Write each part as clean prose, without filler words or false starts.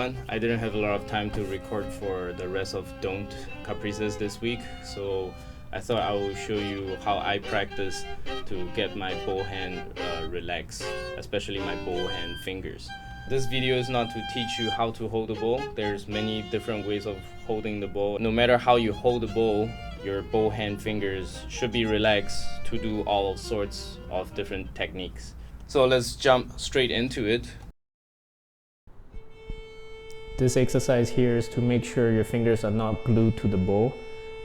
everyone. I didn't have a lot of time to record for the rest of Don't Caprices this week, so I thought I will show you how I practice to get my bow hand relaxed, especially my bow hand fingers. This video is not to teach you how to hold the bow. There's many different ways of holding the bow. No matter how you hold the bow, your bow hand fingers should be relaxed to do all sorts of different techniques. So let's jump straight into it. This exercise here is to make sure your fingers are not glued to the bow.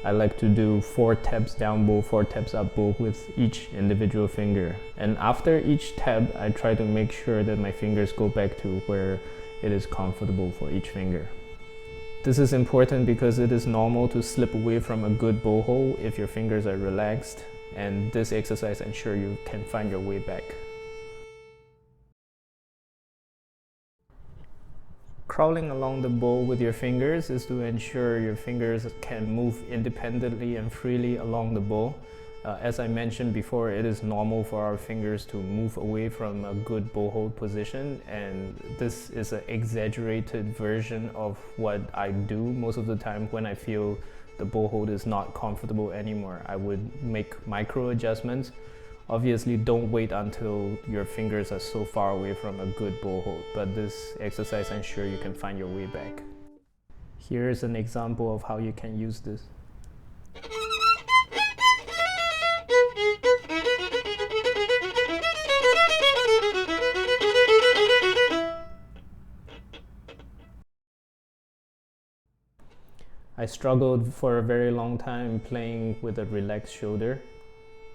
I like to do 4 taps down bow, 4 taps up bow with each individual finger. And after each tap, I try to make sure that my fingers go back to where it is comfortable for each finger. This is important because it is normal to slip away from a good bow hold if your fingers are relaxed, and this exercise ensures you can find your way back. Crawling along the bow with your fingers is to ensure your fingers can move independently and freely along the bow. As I mentioned before, it is normal for our fingers to move away from a good bow hold position, and this is an exaggerated version of what I do most of the time when I feel the bow hold is not comfortable anymore. I would make micro adjustments. Obviously, don't wait until your fingers are so far away from a good bow hold, but this exercise ensures you can find your way back. Here is an example of how you can use this. I struggled for a very long time playing with a relaxed shoulder.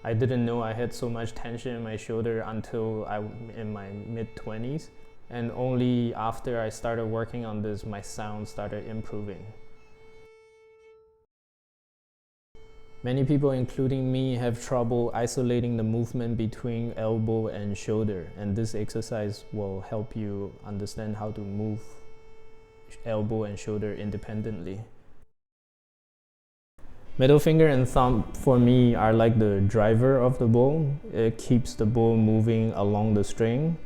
I didn't know I had so much tension in my shoulder until I'm in my mid-20s, and only after I started working on this, my sound started improving. Many people, including me, have trouble isolating the movement between elbow and shoulder, and this exercise will help you understand how to move elbow and shoulder independently. Middle finger and thumb for me are like the driver of the bow. It keeps the bow moving along the string,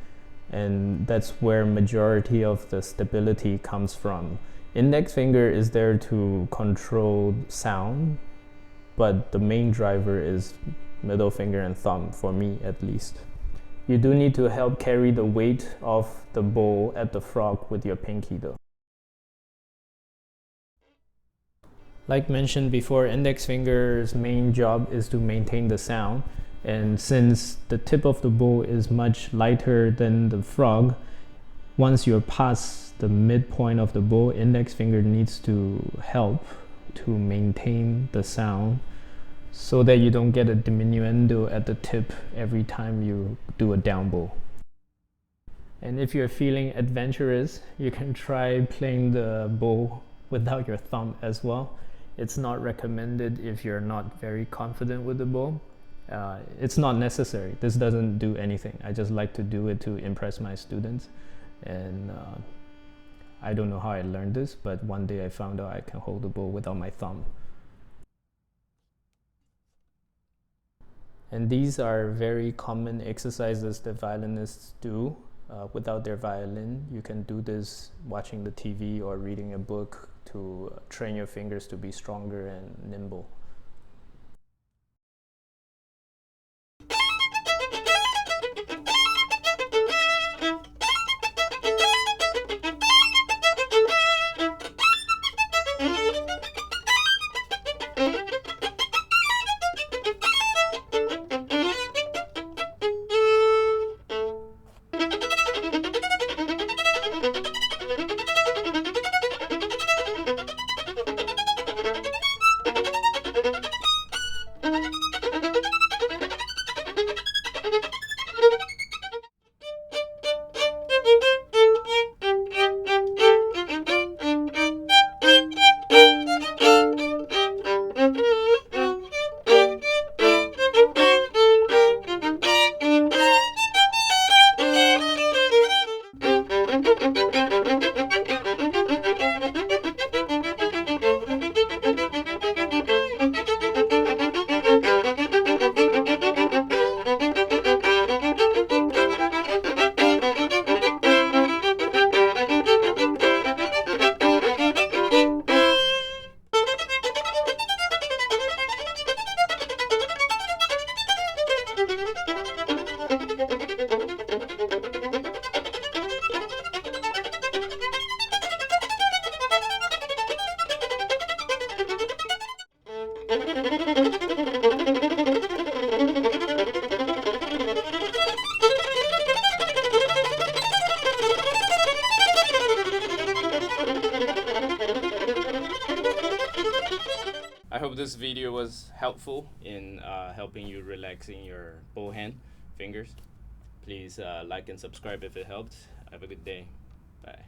and that's where majority of the stability comes from. Index finger is there to control sound, but the main driver is middle finger and thumb, for me at least. You do need to help carry the weight of the bow at the frog with your pinky though. Like mentioned before, index finger's main job is to maintain the sound, and since the tip of the bow is much lighter than the frog, once you're past the midpoint of the bow, index finger needs to help to maintain the sound so that you don't get a diminuendo at the tip every time you do a down bow. And if you're feeling adventurous, you can try playing the bow without your thumb as well. It's not recommended if you're not very confident with the bow. It's not necessary. This doesn't do anything. I just like to do it to impress my students. And I don't know how I learned this, but one day I found out I can hold the bow without my thumb. And these are very common exercises that violinists do without their violin. You can do this watching the TV or reading a book to train your fingers to be stronger and nimble. I hope this video was helpful in helping you relaxing your bow hand fingers. Please like and subscribe if it helped. Have a good day. Bye.